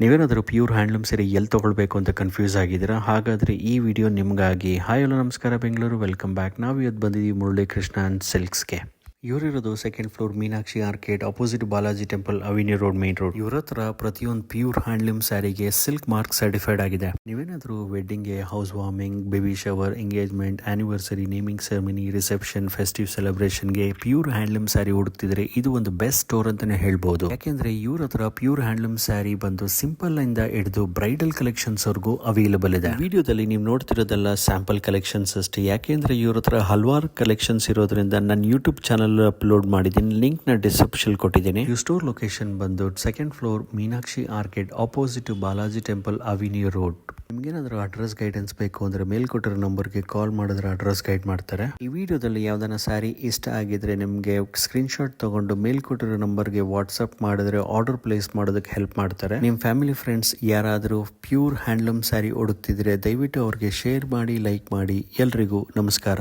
ನೀವೇನಾದರೂ pure handloom ಸೀರೆ ಎಲ್ಲಿ ತೊಗೊಳ್ಬೇಕು ಅಂತ ಕನ್ಫ್ಯೂಸ್ ಆಗಿದ್ದೀರಾ? ಹಾಗಾದರೆ ಈ ವಿಡಿಯೋ ನಿಮಗಾಗಿ. ಹಾಯ್ ಹಲೋ ನಮಸ್ಕಾರ ಬೆಂಗಳೂರು, ವೆಲ್ಕಮ್ ಬ್ಯಾಕ್. ನಾವು ಇವತ್ತು ಬಂದಿದ್ದೀವಿ ಮುರಳೀಕೃಷ್ಣ ಆ್ಯಂಡ್ ಸಿಲ್ಕ್ಸ್ಗೆ. ಇವರಿರೋದು second floor Meenakshi arcade, opposite Balaji temple, avenue road, main road. ಇವರ ಹತ್ರ ಪ್ರತಿಯೊಂದು ಪ್ಯೂರ್ ಹ್ಯಾಂಡ್ಲೂಮ್ ಸ್ಯಾರಿಗೆ ಸಿಲ್ಕ್ ಮಾರ್ಕ್ ಸರ್ಟಿಫೈಡ್ ಆಗಿದೆ. ನೀವೇನಾದರೂ ವೆಡ್ಡಿಂಗ್ಗೆ, house warming, baby shower, engagement, anniversary, naming ceremony, reception, festive ಸೆಲೆಬ್ರೇಷನ್ಗೆ ಪ್ಯೂರ್ ಹ್ಯಾಂಡ್ಲೂಮ್ ಸ್ಯಾರಿ ಹುಡುಕ್ತಿದ್ರೆ ಇದು ಒಂದು ಬೆಸ್ಟ್ ಸ್ಟೋರ್ ಅಂತಾನೆ ಹೇಳ್ಬೋದು. ಯಾಕೆಂದ್ರೆ ಇವ್ರ ಹತ್ರ ಪ್ಯೂರ್ ಹ್ಯಾಂಡ್ಲೂಮ್ ಸ್ಯಾರಿ ಬಂದು ಸಿಂಪಲ್ ಇಂದ ಹಿಡಿದು ಬ್ರೈಡಲ್ ಕಲೆಕ್ಷನ್ಸ್ ವರೆಗೂ ಅವೈಲೇಬಲ್ ಇದೆ. ವಿಡಿಯೋದಲ್ಲಿ ನೀವು ನೋಡ್ತಿರೋದೆಲ್ಲ ಸ್ಯಾಂಪಲ್ ಕಲೆಕ್ಷನ್ಸ್ ಅಷ್ಟೇ. ಯಾಕೆಂದ್ರೆ ಇವ್ರ ಹತ್ರ ಹಲವಾರು ಕಲೆಕ್ಷನ್ಸ್ ಇರೋದ್ರಿಂದ ನನ್ನ ಯೂಟ್ಯೂಬ್ ಚಾನಲ್ ಅಪ್ಲೋಡ್ ಮಾಡಿದ್ದೀನಿ, ಲಿಂಕ್ ನ ಡಿಸ್ಕ್ರಿಪ್ಷನ್ ಕೊಟ್ಟಿದ್ದೀನಿ. ಈ ಸ್ಟೋರ್ ಲೊಕೇಶನ್ ಬಂದು second floor Meenakshi arcade, opposite Balaji temple, avenue road. ನಿಮ್ಗೇನಾದ್ರೂ ಅಡ್ರೆಸ್ ಗೈಡೆನ್ಸ್ ಬೇಕು ಅಂದ್ರೆ ಮೇಲ್ಕೊಟ್ಟಿರೋ ನಂಬರ್ಗೆ ಕಾಲ್ ಮಾಡಿದ್ರೆ ಅಡ್ರೆಸ್ ಗೈಡ್ ಮಾಡ್ತಾರೆ. ಈ ವಿಡಿಯೋದಲ್ಲಿ ಯಾವ್ದಾನ ಸ್ಯಾರಿ ಇಷ್ಟ ಆಗಿದ್ರೆ ನಿಮ್ಗೆ ಸ್ಕ್ರೀನ್ ಶಾಟ್ ತಗೊಂಡು ಮೇಲ್ಕೊಟ್ಟಿರೋ ನಂಬರ್ಗೆ ವಾಟ್ಸ್ಆಪ್ ಮಾಡಿದ್ರೆ ಆರ್ಡರ್ ಪ್ಲೇಸ್ ಮಾಡೋದಕ್ಕೆ ಹೆಲ್ಪ್ ಮಾಡ್ತಾರೆ. ನಿಮ್ ಫ್ಯಾಮಿಲಿ ಫ್ರೆಂಡ್ಸ್ ಯಾರಾದರೂ ಪ್ಯೂರ್ ಹ್ಯಾಂಡ್ಲೂಮ್ ಸ್ಯಾರಿ ಹುಡುಕ್ತಿದ್ರೆ ದಯವಿಟ್ಟು ಅವ್ರಿಗೆ ಶೇರ್ ಮಾಡಿ, ಲೈಕ್ ಮಾಡಿ. ಎಲ್ರಿಗೂ ನಮಸ್ಕಾರ.